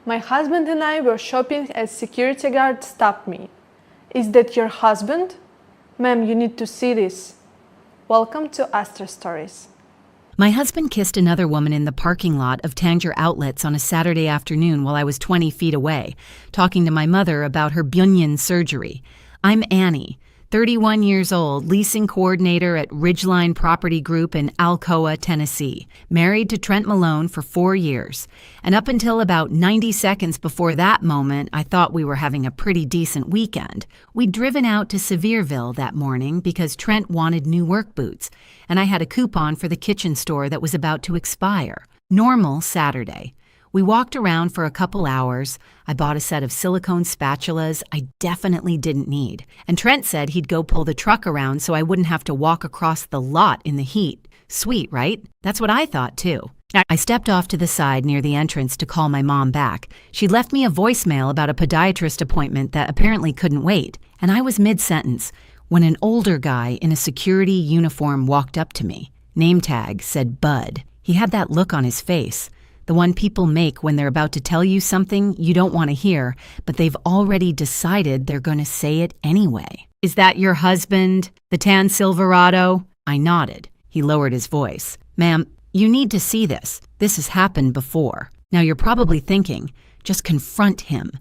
My husband and I were shopping as security guard stopped me. Is that your husband? Ma'am, you need to see this. Welcome to Astra Stories. My husband kissed another woman in the parking lot of Tanger Outlets on a Saturday afternoon while I was 20 feet away, talking to my mother about her bunion surgery. I'm Annie, 31 years old, leasing coordinator at Ridgeline Property Group in Alcoa, Tennessee, married to Trent Malone for 4 years. And up until about 90 seconds before that moment, I thought we were having a pretty decent weekend. We'd driven out to Sevierville that morning because Trent wanted new work boots, and I had a coupon for the kitchen store that was about to expire. Normal Saturday. We walked around for a couple hours. I bought a set of silicone spatulas I definitely didn't need. And Trent said he'd go pull the truck around so I wouldn't have to walk across the lot in the heat. Sweet, right? That's what I thought, too. I stepped off to the side near the entrance to call my mom back. She'd left me a voicemail about a podiatrist appointment that apparently couldn't wait. And I was mid-sentence when an older guy in a security uniform walked up to me. Name tag said Bud. He had that look on his face. The one people make when they're about to tell you something you don't want to hear, but they've already decided they're going to say it anyway. Is that your husband, the tan Silverado? I nodded. He lowered his voice. Ma'am, you need to see this. This has happened before. Now you're probably thinking, just confront him.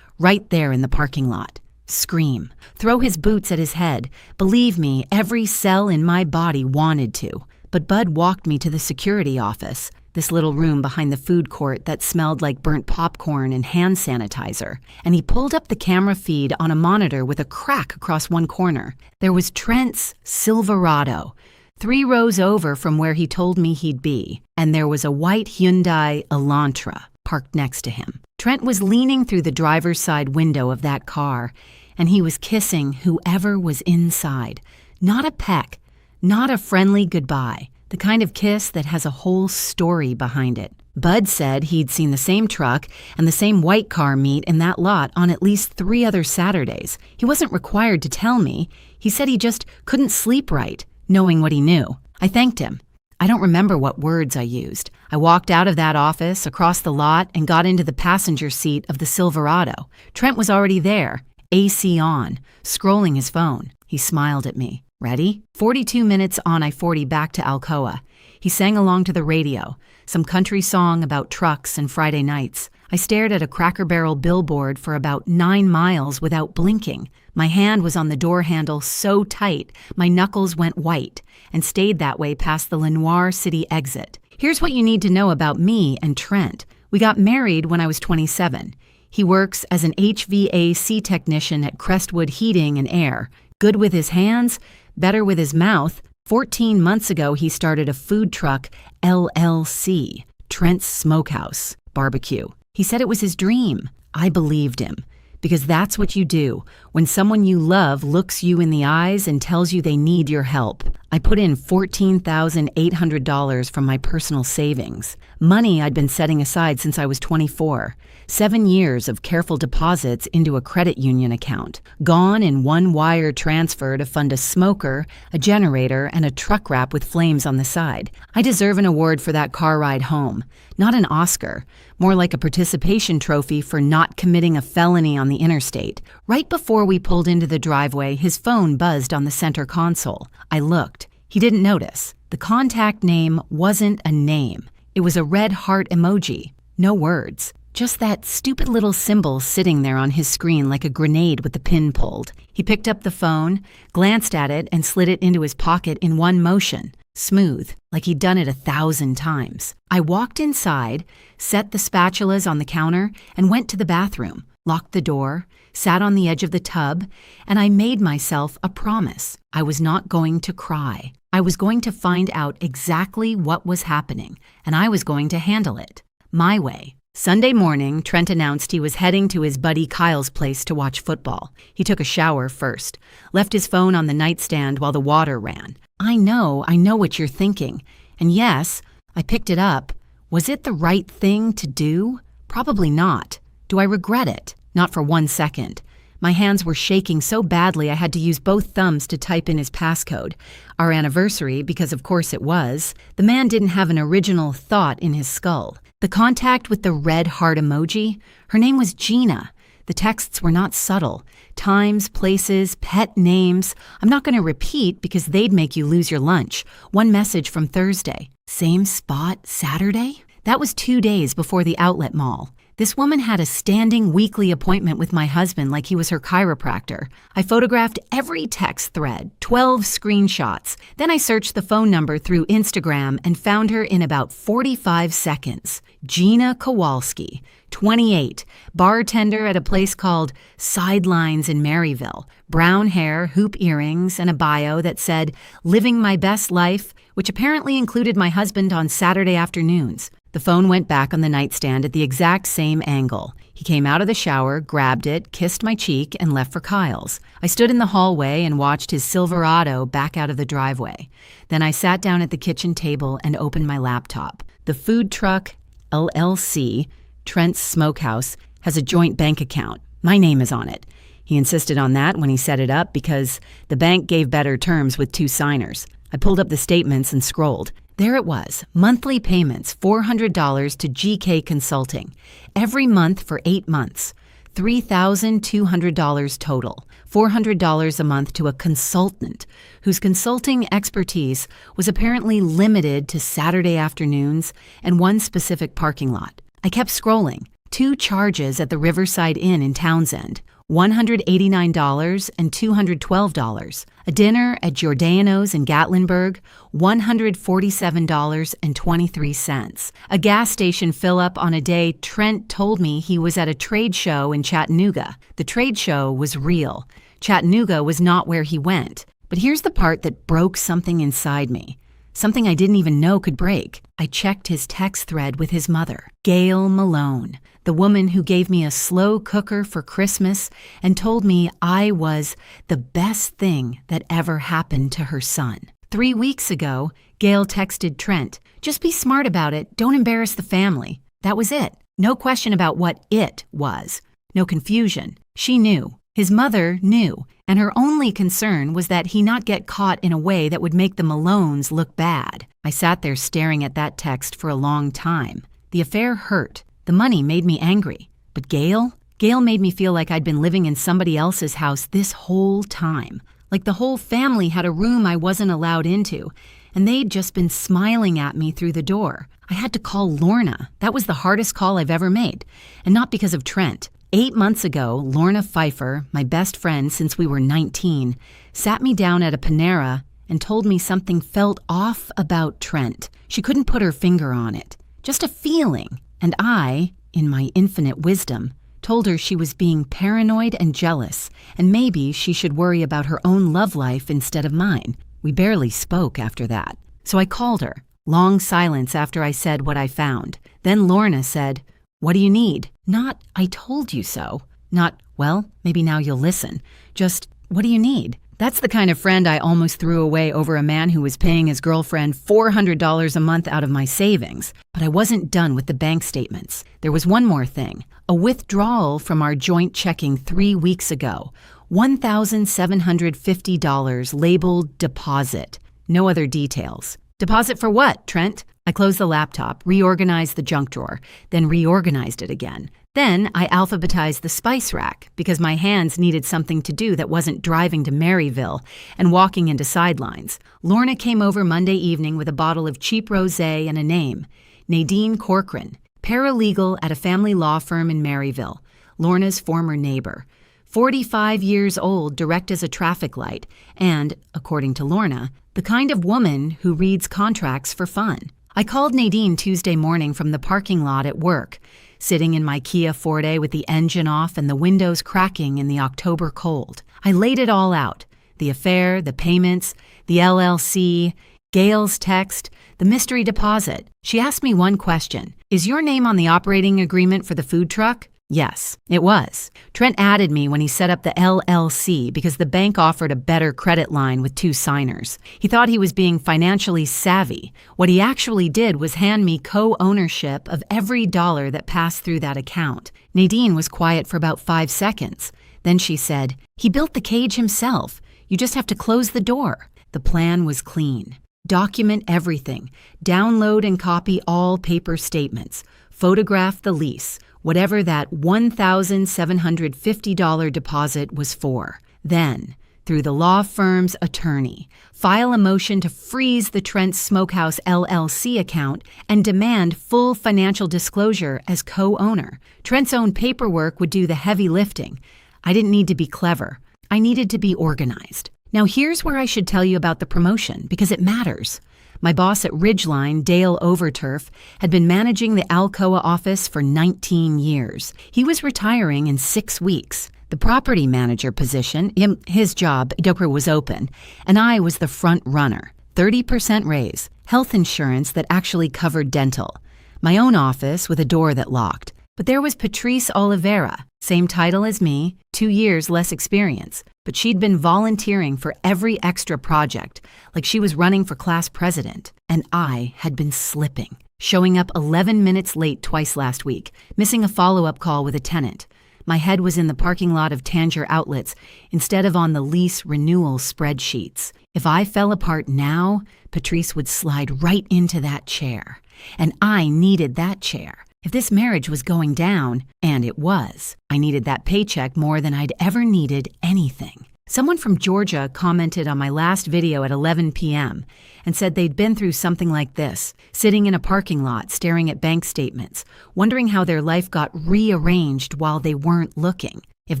Right there in the parking lot. Scream. Throw his boots at his head. Believe me, every cell in my body wanted to. But Bud walked me to the security office. This little room behind the food court that smelled like burnt popcorn and hand sanitizer, and he pulled up the camera feed on a monitor with a crack across one corner. There was Trent's Silverado, 3 rows over from where he told me he'd be, and there was a white Hyundai Elantra parked next to him. Trent was leaning through the driver's side window of that car, and he was kissing whoever was inside. Not a peck, not a friendly goodbye. The kind of kiss that has a whole story behind it. Bud said he'd seen the same truck and the same white car meet in that lot on at least 3 other Saturdays. He wasn't required to tell me. He said he just couldn't sleep right, knowing what he knew. I thanked him. I don't remember what words I used. I walked out of that office, across the lot, and got into the passenger seat of the Silverado. Trent was already there, AC on, scrolling his phone. He smiled at me. Ready? 42 minutes on I-40 back to Alcoa. He sang along to the radio, some country song about trucks and Friday nights. I stared at a Cracker Barrel billboard for about 9 miles without blinking. My hand was on the door handle so tight, my knuckles went white, and stayed that way past the Lenoir City exit. Here's what you need to know about me and Trent. We got married when I was 27. He works as an HVAC technician at Crestwood Heating and Air. Good with his hands, better with his mouth. 14 months ago, he started a food truck, LLC, Trent's Smokehouse, barbecue. He said it was his dream. I believed him. Because that's what you do when someone you love looks you in the eyes and tells you they need your help. I put in $14,800 from my personal savings, money I'd been setting aside since I was 24. 7 years of careful deposits into a credit union account, gone in one wire transfer to fund a smoker, a generator, and a truck wrap with flames on the side. I deserve an award for that car ride home, not an Oscar, more like a participation trophy for not committing a felony on the interstate. Right before we pulled into the driveway, his phone buzzed on the center console. I looked. He didn't notice. The contact name wasn't a name. It was a red heart emoji. No words. Just that stupid little symbol sitting there on his screen like a grenade with the pin pulled. He picked up the phone, glanced at it, and slid it into his pocket in one motion. Smooth, like he'd done it 1,000 times. I walked inside, set the spatulas on the counter, and went to the bathroom, locked the door, sat on the edge of the tub, and I made myself a promise. I was not going to cry. I was going to find out exactly what was happening, and I was going to handle it. My way. Sunday morning, Trent announced he was heading to his buddy Kyle's place to watch football. He took a shower first, left his phone on the nightstand while the water ran. I know what you're thinking. And yes, I picked it up. Was it the right thing to do? Probably not. Do I regret it? Not for 1 second. My hands were shaking so badly I had to use both thumbs to type in his passcode. Our anniversary, because of course it was. The man didn't have an original thought in his skull. The contact with the red heart emoji? Her name was Gina. The texts were not subtle. Times, places, pet names. I'm not going to repeat because they'd make you lose your lunch. One message from Thursday. Same spot, Saturday? That was 2 days before the outlet mall. This woman had a standing weekly appointment with my husband like he was her chiropractor. I photographed every text thread, 12 screenshots. Then I searched the phone number through Instagram and found her in about 45 seconds. Gina Kowalski, 28, bartender at a place called Sidelines in Maryville. Brown hair, hoop earrings, and a bio that said, "Living my best life," which apparently included my husband on Saturday afternoons. The phone went back on the nightstand at the exact same angle. He came out of the shower, grabbed it, kissed my cheek, and left for Kyle's. I stood in the hallway and watched his Silverado back out of the driveway. Then I sat down at the kitchen table and opened my laptop. The food truck, LLC, Trent's Smokehouse, has a joint bank account. My name is on it. He insisted on that when he set it up because the bank gave better terms with 2 signers. I pulled up the statements and scrolled. There it was, monthly payments, $400 to GK Consulting, every month for 8 months, $3,200 total, $400 a month to a consultant whose consulting expertise was apparently limited to Saturday afternoons and one specific parking lot. I kept scrolling. 2 charges at the Riverside Inn in Townsend, $189 and $212. A dinner at Giordano's in Gatlinburg, $147.23. A gas station fill-up on a day Trent told me he was at a trade show in Chattanooga. The trade show was real. Chattanooga was not where he went. But here's the part that broke something inside me. Something I didn't even know could break. I checked his text thread with his mother, Gail Malone, the woman who gave me a slow cooker for Christmas and told me I was the best thing that ever happened to her son. 3 weeks ago, Gail texted Trent, "Just be smart about it. Don't embarrass the family." That was it. No question about what it was. No confusion. She knew. His mother knew. And her only concern was that he not get caught in a way that would make the Malones look bad. I sat there staring at that text for a long time. The affair hurt. The money made me angry. But Gail? Gail made me feel like I'd been living in somebody else's house this whole time. Like the whole family had a room I wasn't allowed into, and they'd just been smiling at me through the door. I had to call Lorna. That was the hardest call I've ever made. And not because of Trent. 8 months ago, Lorna Pfeiffer, my best friend since we were 19, sat me down at a Panera and told me something felt off about Trent. She couldn't put her finger on it. Just a feeling. And I, in my infinite wisdom, told her she was being paranoid and jealous, and maybe she should worry about her own love life instead of mine. We barely spoke after that. So I called her. Long silence after I said what I found. Then Lorna said, "What do you need?" Not, "I told you so." Not, "Well, maybe now you'll listen." Just, "What do you need?" That's the kind of friend I almost threw away over a man who was paying his girlfriend $400 a month out of my savings. But I wasn't done with the bank statements. There was one more thing. A withdrawal from our joint checking 3 weeks ago. $1,750 labeled deposit. No other details. Deposit for what, Trent? I closed the laptop, reorganized the junk drawer, then reorganized it again. Then I alphabetized the spice rack because my hands needed something to do that wasn't driving to Maryville and walking into Sidelines. Lorna came over Monday evening with a bottle of cheap rosé and a name, Nadine Corcoran, paralegal at a family law firm in Maryville, Lorna's former neighbor. 45 years old, direct as a traffic light, and, according to Lorna, the kind of woman who reads contracts for fun. I called Nadine Tuesday morning from the parking lot at work, sitting in my Kia Forte with the engine off and the windows cracking in the October cold. I laid it all out. The affair, the payments, the LLC, Gail's text, the mystery deposit. She asked me one question. "Is your name on the operating agreement for the food truck?" Yes, it was. Trent added me when he set up the LLC because the bank offered a better credit line with 2 signers. He thought he was being financially savvy. What he actually did was hand me co-ownership of every dollar that passed through that account. Nadine was quiet for about 5 seconds. Then she said, "He built the cage himself. You just have to close the door." The plan was clean. Document everything. Download and copy all paper statements. Photograph the lease, whatever that $1,750 deposit was for. Then, through the law firm's attorney, file a motion to freeze the Trent Smokehouse LLC account and demand full financial disclosure as co-owner. Trent's own paperwork would do the heavy lifting. I didn't need to be clever. I needed to be organized. Now here's where I should tell you about the promotion, because it matters. My boss at Ridgeline, Dale Overturf, had been managing the Alcoa office for 19 years. He was retiring in 6 weeks. The property manager position, his job, was open, and I was the front runner. 30% raise, health insurance that actually covered dental, my own office with a door that locked. But there was Patrice Oliveira, same title as me, 2 years less experience, but she'd been volunteering for every extra project, like she was running for class president, and I had been slipping, showing up 11 minutes late twice last week, missing a follow-up call with a tenant. My head was in the parking lot of Tanger Outlets instead of on the lease renewal spreadsheets. If I fell apart now, Patrice would slide right into that chair, and I needed that chair. If this marriage was going down, and it was, I needed that paycheck more than I'd ever needed anything. Someone from Georgia commented on my last video at 11 p.m. and said they'd been through something like this, sitting in a parking lot staring at bank statements, wondering how their life got rearranged while they weren't looking. If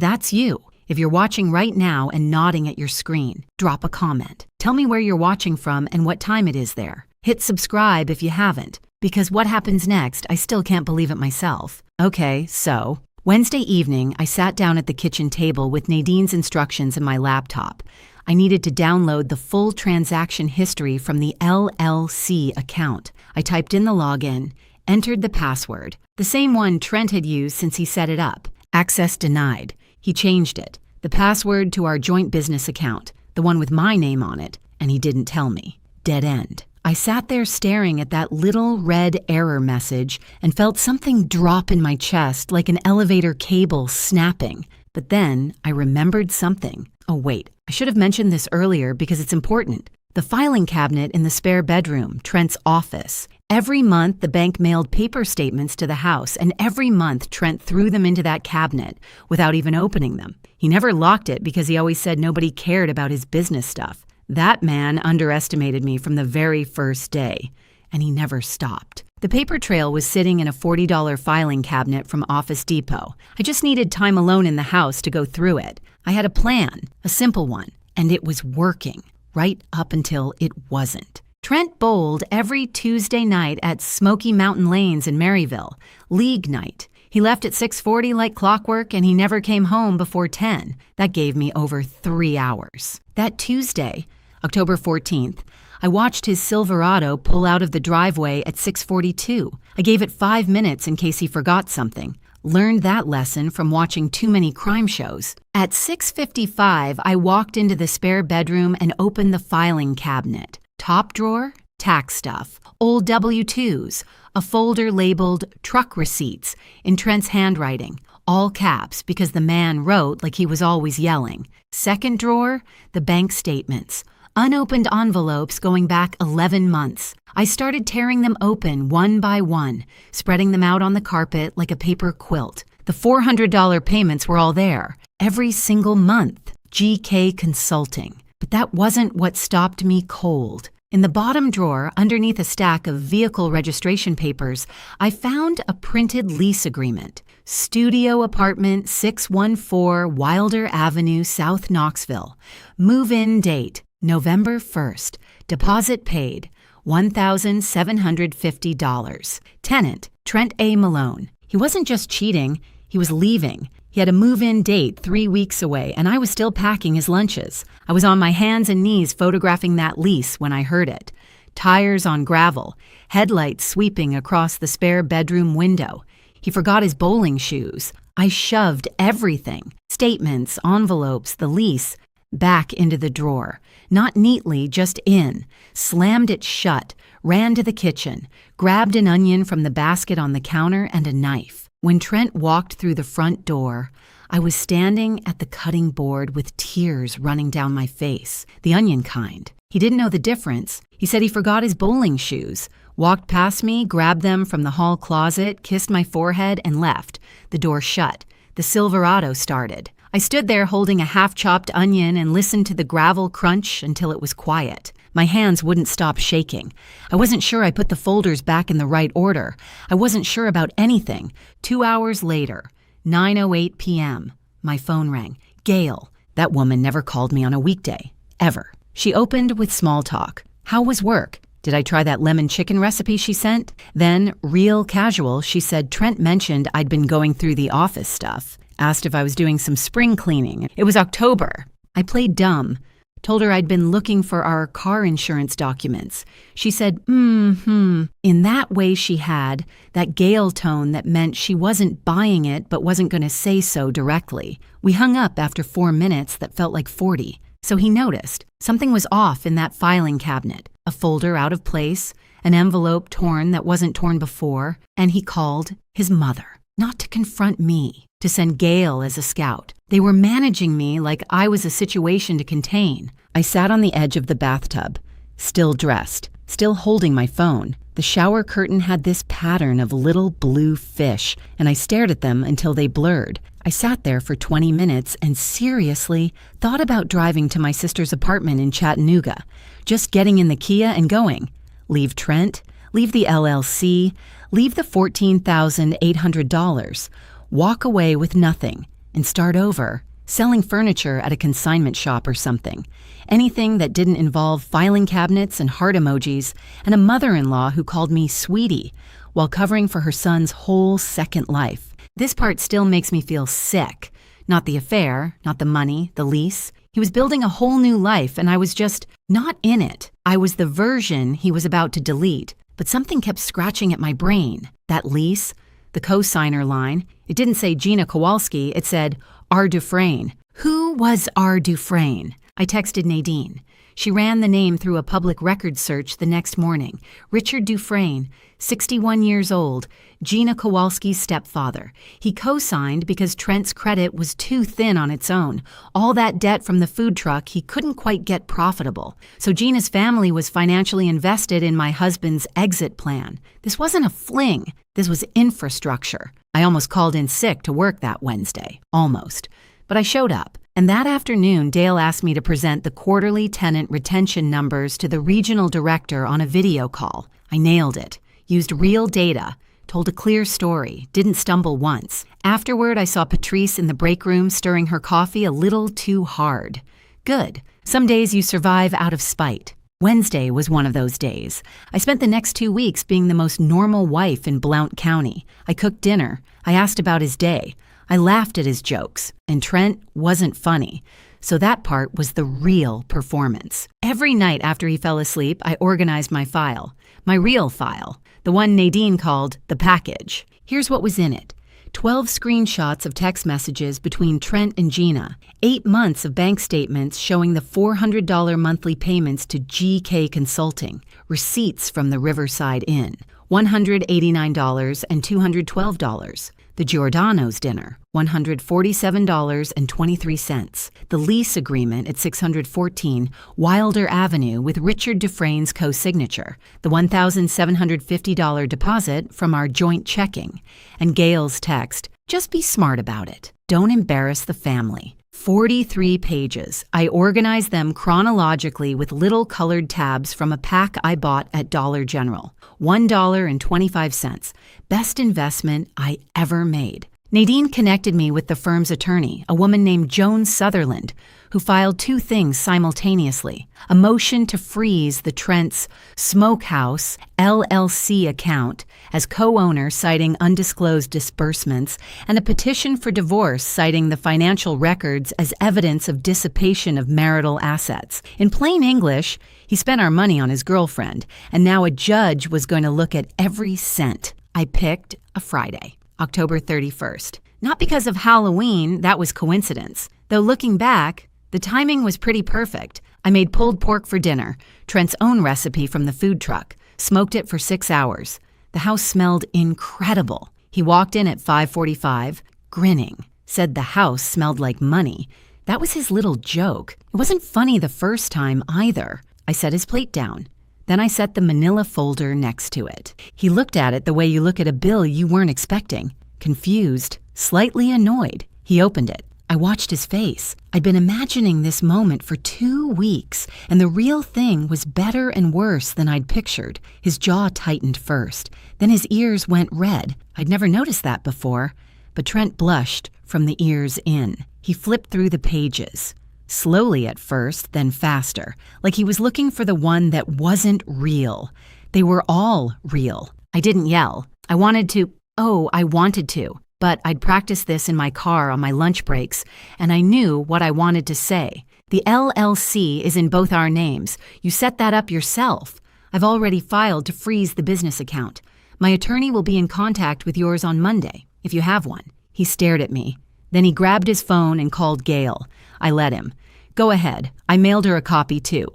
that's you, if you're watching right now and nodding at your screen, drop a comment. Tell me where you're watching from and what time it is there. Hit subscribe if you haven't, because what happens next, I still can't believe it myself. Okay, so Wednesday evening, I sat down at the kitchen table with Nadine's instructions in my laptop. I needed to download the full transaction history from the LLC account. I typed in the login, entered the password, the same one Trent had used since he set it up. Access denied. He changed it, the password to our joint business account, the one with my name on it, and he didn't tell me. Dead end. I sat there staring at that little red error message and felt something drop in my chest like an elevator cable snapping. But then I remembered something. Oh wait, I should have mentioned this earlier because it's important. The filing cabinet in the spare bedroom, Trent's office. Every month the bank mailed paper statements to the house, and every month Trent threw them into that cabinet without even opening them. He never locked it because he always said nobody cared about his business stuff. That man underestimated me from the very first day, and he never stopped. The paper trail was sitting in a $40 filing cabinet from Office Depot. I just needed time alone in the house to go through it. I had a plan, a simple one, and it was working, right up until it wasn't. Trent bowled every Tuesday night at Smoky Mountain Lanes in Maryville, league night. He left at 6:40 like clockwork, and he never came home before 10. That gave me over 3 hours. That Tuesday, October 14th, I watched his Silverado pull out of the driveway at 6:42. I gave it 5 minutes in case he forgot something. Learned that lesson from watching too many crime shows. At 6:55, I walked into the spare bedroom and opened the filing cabinet. Top drawer, tax stuff, old W-2s, a folder labeled truck receipts in Trent's handwriting, all caps because the man wrote like he was always yelling. Second drawer, the bank statements, unopened envelopes going back 11 months. I started tearing them open one by one, spreading them out on the carpet like a paper quilt. The $400 payments were all there, every single month. GK Consulting. But that wasn't what stopped me cold. In the bottom drawer, underneath a stack of vehicle registration papers, I found a printed lease agreement. Studio apartment 614 Wilder Avenue, South Knoxville. Move-in date, November 1st. Deposit paid, $1,750. Tenant, Trent A. Malone. He wasn't just cheating, he was leaving. He had a move-in date 3 weeks away, and I was still packing his lunches. I was on my hands and knees photographing that lease when I heard it. Tires on gravel, headlights sweeping across the spare bedroom window. He forgot his bowling shoes. I shoved everything, statements, envelopes, the lease, back into the drawer. Not neatly, just in. Slammed it shut, ran to the kitchen, grabbed an onion from the basket on the counter and a knife. When Trent walked through the front door, I was standing at the cutting board with tears running down my face, the onion kind. He didn't know the difference. He said he forgot his bowling shoes, walked past me, grabbed them from the hall closet, kissed my forehead, and left. The door shut. The Silverado started. I stood there holding a half-chopped onion and listened to the gravel crunch until it was quiet. My hands wouldn't stop shaking. I wasn't sure I put the folders back in the right order. I wasn't sure about anything. 2 hours later, 9:08 p.m., my phone rang. Gail. That woman never called me on a weekday. Ever. She opened with small talk. How was work? Did I try that lemon chicken recipe she sent? Then, real casual, she said Trent mentioned I'd been going through the office stuff. Asked if I was doing some spring cleaning. It was October. I played dumb. Told her I'd been looking for our car insurance documents. She said, in that way she had, that Gail tone that meant she wasn't buying it but wasn't going to say so directly. We hung up after 4 minutes that felt like 40. So he noticed. Something was off in that filing cabinet. A folder out of place, an envelope torn that wasn't torn before, and he called his mother. Not to confront me, to send Gail as a scout. They were managing me like I was a situation to contain. I sat on the edge of the bathtub, still dressed, still holding my phone. The shower curtain had this pattern of little blue fish, and I stared at them until they blurred. I sat there for 20 minutes and seriously thought about driving to my sister's apartment in Chattanooga, just getting in the Kia and going. Leave Trent, leave the LLC, leave the $14,800, walk away with nothing, and start over, selling furniture at a consignment shop or something. Anything that didn't involve filing cabinets and heart emojis and a mother-in-law who called me sweetie while covering for her son's whole second life. This part still makes me feel sick. Not the affair, not the money, the lease. He was building a whole new life and I was just not in it. I was the version he was about to delete, but something kept scratching at my brain. That lease, the co-signer line, it didn't say Gina Kowalski, it said R. Dufresne. Who was R. Dufresne? I texted Nadine. She ran the name through a public records search the next morning. Richard Dufresne, 61 years old, Gina Kowalski's stepfather. He co-signed because Trent's credit was too thin on its own. All that debt from the food truck he couldn't quite get profitable. So Gina's family was financially invested in my husband's exit plan. This wasn't a fling. This was infrastructure. I almost called in sick to work that Wednesday. Almost. But I showed up. And that afternoon, Dale asked me to present the quarterly tenant retention numbers to the regional director on a video call. I nailed it. Used real data. Told a clear story. Didn't stumble once. Afterward, I saw Patrice in the break room stirring her coffee a little too hard. Good. Some days you survive out of spite. Wednesday was one of those days. I spent the next 2 weeks being the most normal wife in Blount County. I cooked dinner. I asked about his day. I laughed at his jokes, and Trent wasn't funny. So that part was the real performance. Every night after he fell asleep, I organized my file. My real file. The one Nadine called the package. Here's what was in it. 12 screenshots of text messages between Trent and Gina. 8 months of bank statements showing the $400 monthly payments to GK Consulting. Receipts from the Riverside Inn. $189 and $212. The Giordano's dinner, $147.23. The lease agreement at 614 Wilder Avenue with Richard Dufresne's co-signature. The $1,750 deposit from our joint checking. And Gail's text, just be smart about it. Don't embarrass the family. 43 pages. I organized them chronologically with little colored tabs from a pack I bought at Dollar General. $1.25. Best investment I ever made. Nadine connected me with the firm's attorney, a woman named Joan Sutherland, who filed 2 things simultaneously. A motion to freeze the Trent's Smokehouse LLC account as co-owner citing undisclosed disbursements, and a petition for divorce citing the financial records as evidence of dissipation of marital assets. In plain English, he spent our money on his girlfriend, and now a judge was going to look at every cent. I picked a Friday, October 31st. Not because of Halloween, that was coincidence. Though looking back, the timing was pretty perfect. I made pulled pork for dinner, Trent's own recipe from the food truck, smoked it for 6 hours. The house smelled incredible. He walked in at 5:45, grinning. said the house smelled like money. That was his little joke. It wasn't funny the first time either. I set his plate down. Then I set the manila folder next to it. He looked at it the way you look at a bill you weren't expecting. Confused, slightly annoyed. He opened it. I watched his face. I'd been imagining this moment for 2 weeks, and the real thing was better and worse than I'd pictured. His jaw tightened first. Then his ears went red. I'd never noticed that before. But Trent blushed from the ears in. He flipped through the pages. Slowly at first, then faster, like he was looking for the one that wasn't real. They were all real. I didn't yell. I wanted to, but I'd practiced this in my car on my lunch breaks, and I knew what I wanted to say. The LLC is in both our names. You set that up yourself. I've already filed to freeze the business account. My attorney will be in contact with yours on Monday, if you have one. He stared at me. Then he grabbed his phone and called Gail. I let him. Go ahead. I mailed her a copy too,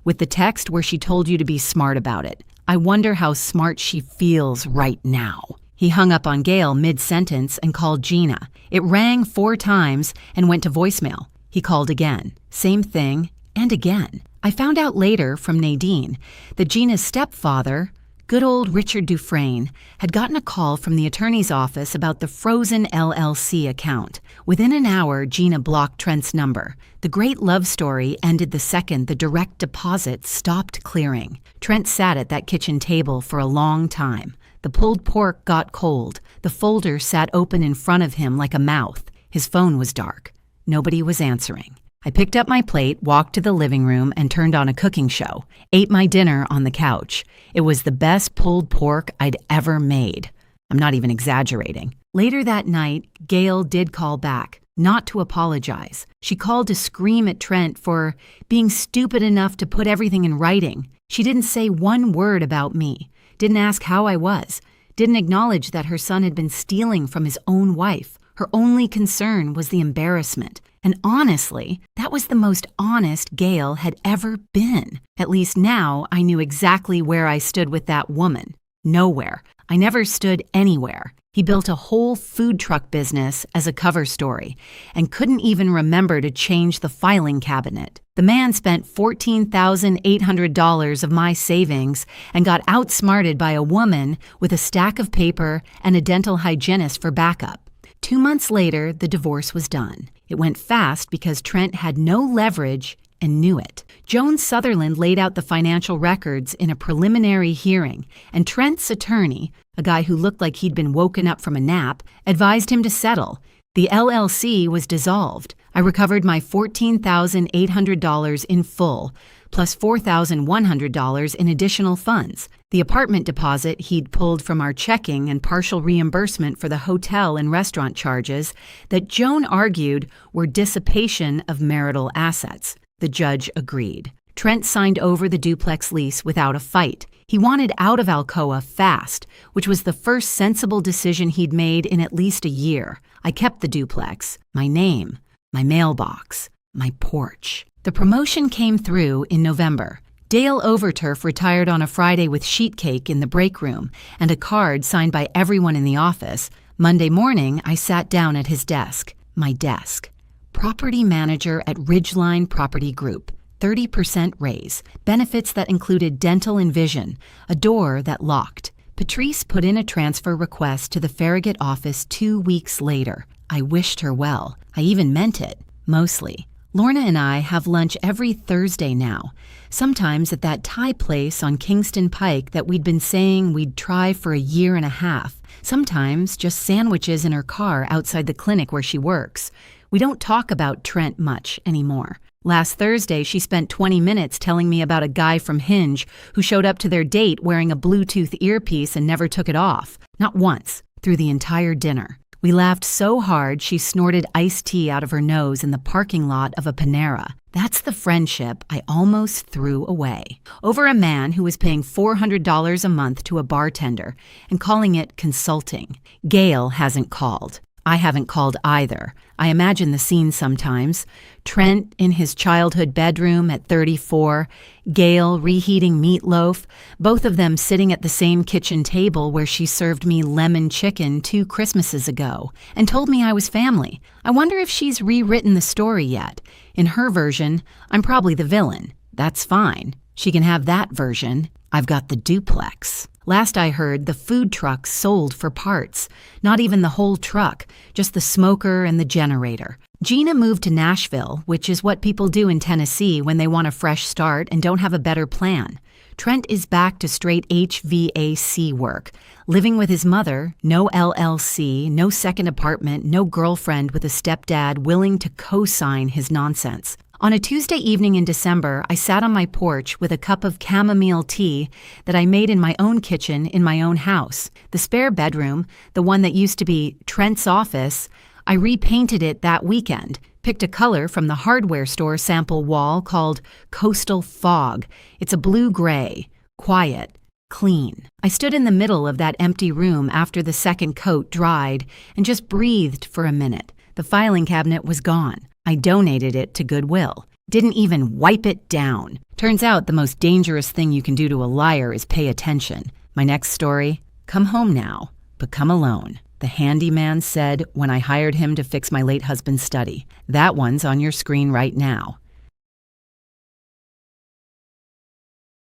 with the text where she told you to be smart about it. I wonder how smart she feels right now. He hung up on Gail mid-sentence and called Gina. It rang 4 times and went to voicemail. He called again. Same thing, and again. I found out later from Nadine that Gina's stepfather, good old Richard Dufresne, had gotten a call from the attorney's office about the frozen LLC account. Within an hour, Gina blocked Trent's number. The great love story ended the second the direct deposit stopped clearing. Trent sat at that kitchen table for a long time. The pulled pork got cold. The folder sat open in front of him like a mouth. His phone was dark. Nobody was answering. I picked up my plate, walked to the living room, and turned on a cooking show. Ate my dinner on the couch. It was the best pulled pork I'd ever made. I'm not even exaggerating. Later that night, Gail did call back, not to apologize. She called to scream at Trent for being stupid enough to put everything in writing. She didn't say one word about me. Didn't ask how I was, didn't acknowledge that her son had been stealing from his own wife. Her only concern was the embarrassment. And honestly, that was the most honest Gail had ever been. At least now I knew exactly where I stood with that woman. Nowhere. I never stood anywhere. He built a whole food truck business as a cover story and couldn't even remember to change the filing cabinet. The man spent $14,800 of my savings and got outsmarted by a woman with a stack of paper and a dental hygienist for backup. 2 months later, the divorce was done. It went fast because Trent had no leverage and knew it. Joan Sutherland laid out the financial records in a preliminary hearing, and Trent's attorney, a guy who looked like he'd been woken up from a nap, advised him to settle. The LLC was dissolved. I recovered my $14,800 in full, plus $4,100 in additional funds. The apartment deposit he'd pulled from our checking and partial reimbursement for the hotel and restaurant charges that Joan argued were dissipation of marital assets. The judge agreed. Trent signed over the duplex lease without a fight. He wanted out of Alcoa fast, which was the first sensible decision he'd made in at least a year. I kept the duplex, my name, my mailbox, my porch. The promotion came through in November. Dale Overturf retired on a Friday with sheet cake in the break room and a card signed by everyone in the office. Monday morning, I sat down at his desk, my desk. Property manager at Ridgeline Property Group. 30% raise. Benefits that included dental and vision. A door that locked. Patrice put in a transfer request to the Farragut office 2 weeks later. I wished her well. I even meant it. Mostly. Lorna and I have lunch every Thursday now. Sometimes at that Thai place on Kingston Pike that we'd been saying we'd try for a year and a half. Sometimes just sandwiches in her car outside the clinic where she works. We don't talk about Trent much anymore. Last Thursday, she spent 20 minutes telling me about a guy from Hinge who showed up to their date wearing a Bluetooth earpiece and never took it off. Not once, through the entire dinner. We laughed so hard she snorted iced tea out of her nose in the parking lot of a Panera. That's the friendship I almost threw away. Over a man who was paying $400 a month to a bartender and calling it consulting. Gail hasn't called. I haven't called either. I imagine the scene sometimes. Trent in his childhood bedroom at 34, Gail reheating meatloaf, both of them sitting at the same kitchen table where she served me lemon chicken 2 Christmases ago and told me I was family. I wonder if she's rewritten the story yet. In her version, I'm probably the villain. That's fine. She can have that version. I've got the duplex. Last I heard, the food truck sold for parts. Not even the whole truck, just the smoker and the generator. Gina moved to Nashville, which is what people do in Tennessee when they want a fresh start and don't have a better plan. Trent is back to straight HVAC work, living with his mother, no LLC, no second apartment, no girlfriend with a stepdad willing to co-sign his nonsense. On a Tuesday evening in December, I sat on my porch with a cup of chamomile tea that I made in my own kitchen in my own house. The spare bedroom, the one that used to be Trent's office, I repainted it that weekend, picked a color from the hardware store sample wall called Coastal Fog. It's a blue-gray, quiet, clean. I stood in the middle of that empty room after the second coat dried and just breathed for a minute. The filing cabinet was gone. I donated it to Goodwill. Didn't even wipe it down. Turns out the most dangerous thing you can do to a liar is pay attention. My next story, come home now, but come alone. The handyman said when I hired him to fix my late husband's study. That one's on your screen right now.